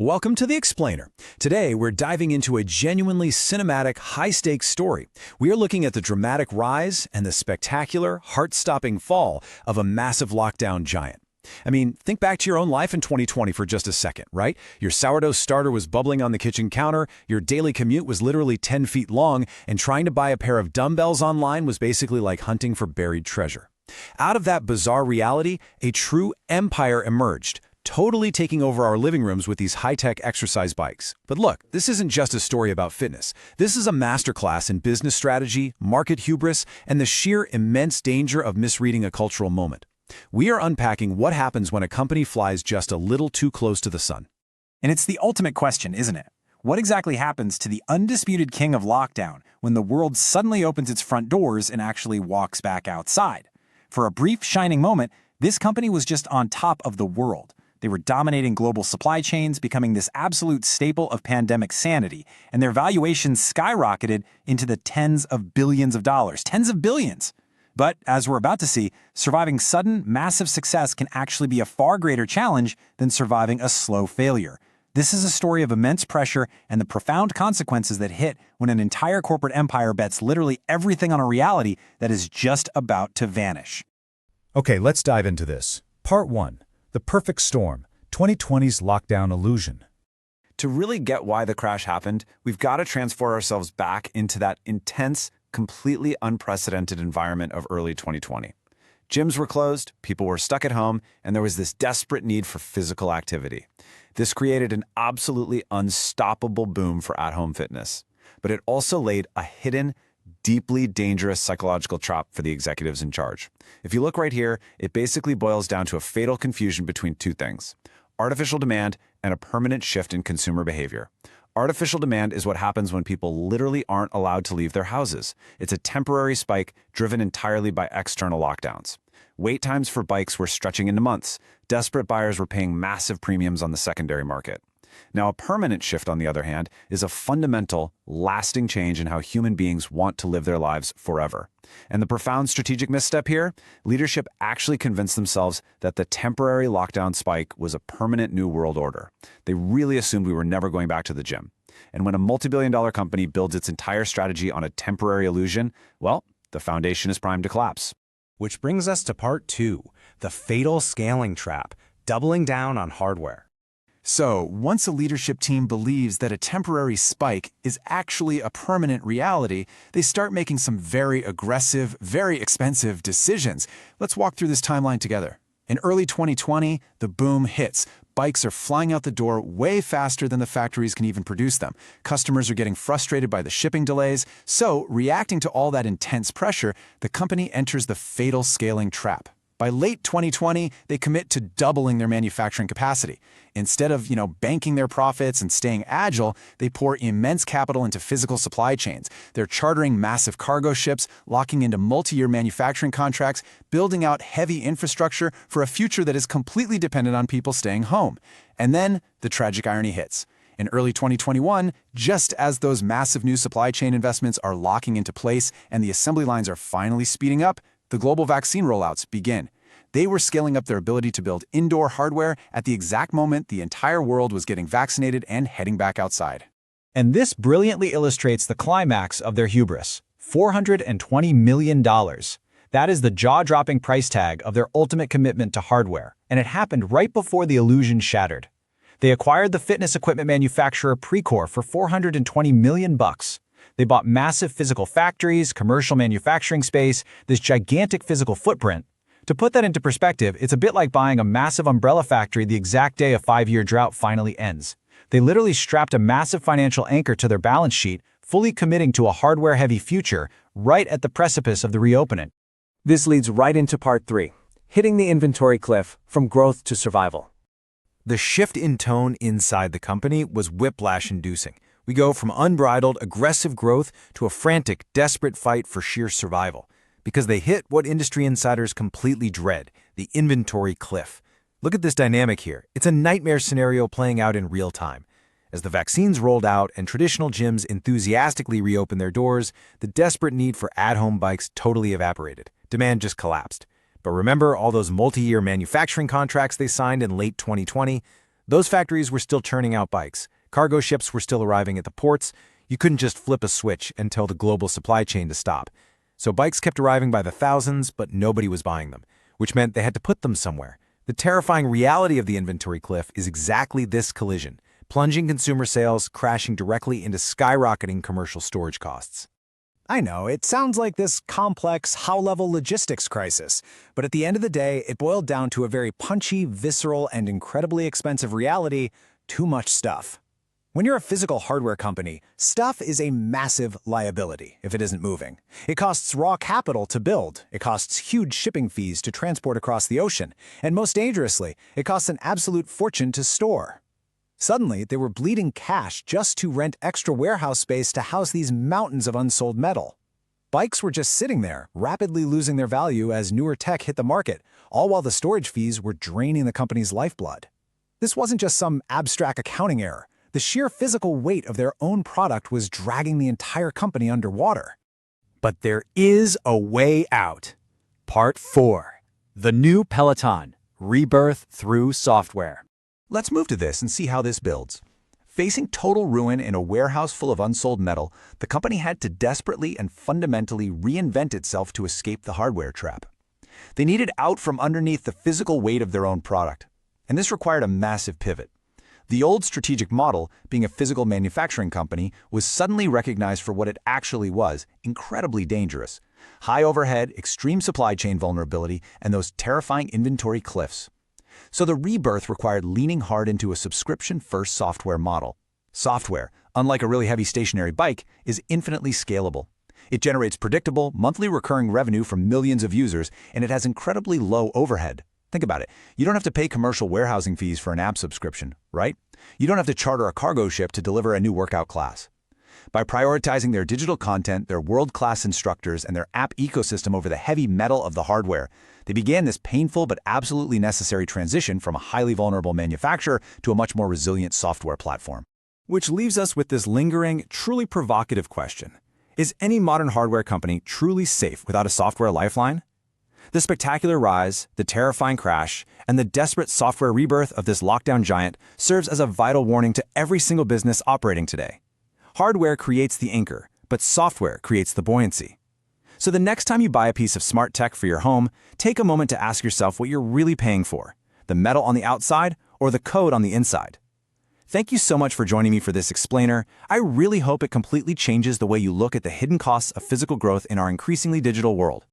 Welcome to The Explainer. Today, we're diving into a genuinely cinematic, high-stakes story. We are looking at the dramatic rise and the spectacular, heart-stopping fall of a massive lockdown giant. I mean, think back to your own life in 2020 for just a second, right? Your sourdough starter was bubbling on the kitchen counter, your daily commute was literally 10 feet long, and trying to buy a pair of dumbbells online was basically like hunting for buried treasure. Out of that bizarre reality, a true empire emerged, totally taking over our living rooms with these high-tech exercise bikes. But look, this isn't just a story about fitness. This is a masterclass in business strategy, market hubris, and the sheer immense danger of misreading a cultural moment. We are unpacking what happens when a company flies just a little too close to the sun. And it's the ultimate question, isn't it? What exactly happens to the undisputed king of lockdown when the world suddenly opens its front doors and actually walks back outside? For a brief, shining moment, this company was just on top of the world. They were dominating global supply chains, becoming this absolute staple of pandemic sanity, and their valuations skyrocketed into the tens of billions of dollars. Tens of billions! But, as we're about to see, surviving sudden, massive success can actually be a far greater challenge than surviving a slow failure. This is a story of immense pressure and the profound consequences that hit when an entire corporate empire bets literally everything on a reality that is just about to vanish. Okay, let's dive into this. Part 1. The Perfect Storm, 2020's Lockdown Illusion. To really get why the crash happened, we've got to transfer ourselves back into that intense, completely unprecedented environment of early 2020. Gyms were closed, people were stuck at home, and there was this desperate need for physical activity. This created an absolutely unstoppable boom for at-home fitness. But it also laid a hidden, deeply dangerous psychological trap for the executives in charge. If you look right here, it basically boils down to a fatal confusion between two things: artificial demand and a permanent shift in consumer behavior. Artificial demand is what happens when people literally aren't allowed to leave their houses. It's a temporary spike driven entirely by external lockdowns. Wait times for bikes were stretching into months. Desperate buyers were paying massive premiums on the secondary market. Now, a permanent shift, on the other hand, is a fundamental, lasting change in how human beings want to live their lives forever. And the profound strategic misstep here? Leadership actually convinced themselves that the temporary lockdown spike was a permanent new world order. They really assumed we were never going back to the gym. And when a multi-billion-dollar company builds its entire strategy on a temporary illusion, well, the foundation is primed to collapse. Which brings us to Part 2, the fatal scaling trap, doubling down on hardware. So, once a leadership team believes that a temporary spike is actually a permanent reality, they start making some very aggressive, very expensive decisions. Let's walk through this timeline together. In early 2020, the boom hits. Bikes are flying out the door way faster than the factories can even produce them. Customers are getting frustrated by the shipping delays. So, reacting to all that intense pressure, the company enters the fatal scaling trap. By late 2020, they commit to doubling their manufacturing capacity. Instead of, banking their profits and staying agile, they pour immense capital into physical supply chains. They're chartering massive cargo ships, locking into multi-year manufacturing contracts, building out heavy infrastructure for a future that is completely dependent on people staying home. And then the tragic irony hits. In early 2021, just as those massive new supply chain investments are locking into place and the assembly lines are finally speeding up, the global vaccine rollouts begin. They were scaling up their ability to build indoor hardware at the exact moment the entire world was getting vaccinated and heading back outside. And this brilliantly illustrates the climax of their hubris: $420 million. That is the jaw-dropping price tag of their ultimate commitment to hardware, and it happened right before the illusion shattered. They acquired the fitness equipment manufacturer Precor for $420 million. They bought massive physical factories, commercial manufacturing space, this gigantic physical footprint. To put that into perspective, it's a bit like buying a massive umbrella factory the exact day a 5-year drought finally ends. They literally strapped a massive financial anchor to their balance sheet, fully committing to a hardware-heavy future right at the precipice of the reopening. This leads right into Part 3, hitting the inventory cliff from growth to survival. The shift in tone inside the company was whiplash-inducing. We go from unbridled, aggressive growth to a frantic, desperate fight for sheer survival. Because they hit what industry insiders completely dread, the inventory cliff. Look at this dynamic here. It's a nightmare scenario playing out in real time. As the vaccines rolled out and traditional gyms enthusiastically reopened their doors, the desperate need for at-home bikes totally evaporated. Demand just collapsed. But remember all those multi-year manufacturing contracts they signed in late 2020? Those factories were still churning out bikes. Cargo ships were still arriving at the ports. You couldn't just flip a switch and tell the global supply chain to stop. So bikes kept arriving by the thousands, but nobody was buying them, which meant they had to put them somewhere. The terrifying reality of the inventory cliff is exactly this collision, plunging consumer sales, crashing directly into skyrocketing commercial storage costs. I know, it sounds like this complex, high-level logistics crisis, but at the end of the day, it boiled down to a very punchy, visceral, and incredibly expensive reality: too much stuff. When you're a physical hardware company, stuff is a massive liability if it isn't moving. It costs raw capital to build, it costs huge shipping fees to transport across the ocean, and most dangerously, it costs an absolute fortune to store. Suddenly, they were bleeding cash just to rent extra warehouse space to house these mountains of unsold metal. Bikes were just sitting there, rapidly losing their value as newer tech hit the market, all while the storage fees were draining the company's lifeblood. This wasn't just some abstract accounting error. The sheer physical weight of their own product was dragging the entire company underwater. But there is a way out. Part 4. The new Peloton. Rebirth through software. Let's move to this and see how this builds. Facing total ruin in a warehouse full of unsold metal, the company had to desperately and fundamentally reinvent itself to escape the hardware trap. They needed out from underneath the physical weight of their own product, and this required a massive pivot. The old strategic model, being a physical manufacturing company, was suddenly recognized for what it actually was: incredibly dangerous. High overhead, extreme supply chain vulnerability, and those terrifying inventory cliffs. So the rebirth required leaning hard into a subscription-first software model. Software, unlike a really heavy stationary bike, is infinitely scalable. It generates predictable, monthly recurring revenue from millions of users, and it has incredibly low overhead. Think about it. You don't have to pay commercial warehousing fees for an app subscription, right? You don't have to charter a cargo ship to deliver a new workout class. By prioritizing their digital content, their world-class instructors, and their app ecosystem over the heavy metal of the hardware, they began this painful but absolutely necessary transition from a highly vulnerable manufacturer to a much more resilient software platform. Which leaves us with this lingering, truly provocative question. Is any modern hardware company truly safe without a software lifeline? The spectacular rise, the terrifying crash, and the desperate software rebirth of this lockdown giant serves as a vital warning to every single business operating today. Hardware creates the anchor, but software creates the buoyancy. So the next time you buy a piece of smart tech for your home, take a moment to ask yourself what you're really paying for: the metal on the outside or the code on the inside. Thank you so much for joining me for this explainer. I really hope it completely changes the way you look at the hidden costs of physical growth in our increasingly digital world.